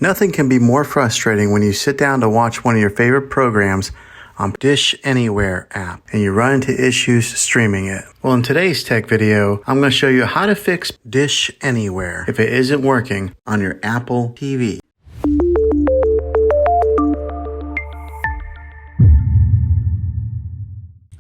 Nothing can be more frustrating when you sit down to watch one of your favorite programs on Dish Anywhere app and you run into issues streaming it. Well, in today's tech video, I'm going to show you how to fix Dish Anywhere if it isn't working on your Apple TV.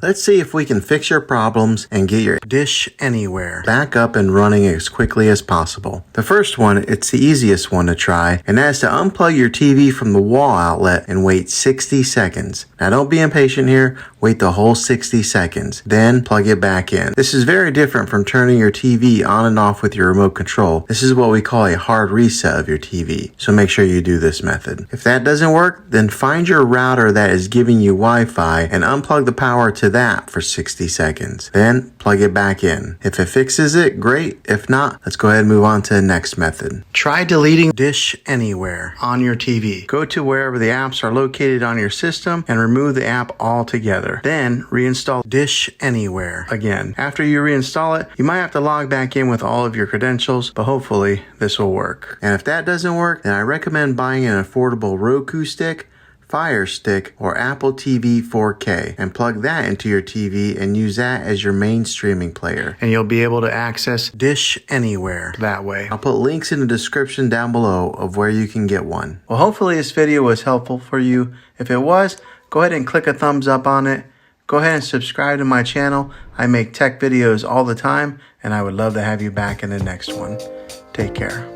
Let's see if we can fix your problems and get your Dish Anywhere back up and running as quickly as possible. The first one, it's the easiest one to try, and that is to unplug your TV from the wall outlet and wait 60 seconds. Now don't be impatient here, wait the whole 60 seconds, then plug it back in. This is very different from turning your TV on and off with your remote control. This is what we call a hard reset of your TV, so make sure you do this method. If that doesn't work, then find your router that is giving you Wi-Fi and unplug the power to that for 60 seconds. Then plug it back in. If it fixes it, great. If not, let's go ahead and move on to the next method. Try deleting Dish Anywhere on your TV. Go to wherever the apps are located on your system and remove the app altogether. Then reinstall Dish Anywhere again. After you reinstall it, you might have to log back in with all of your credentials, but hopefully this will work. And if that doesn't work, then I recommend buying an affordable Roku stick, Fire Stick, or Apple TV 4K and plug that into your TV and use that as your main streaming player. And you'll be able to access Dish Anywhere that way. I'll put links in the description down below of where you can get one. Well, hopefully this video was helpful for you. If it was, go ahead and click a thumbs up on it. Go ahead and subscribe to my channel. I make tech videos all the time, and I would love to have you back in the next one. Take care.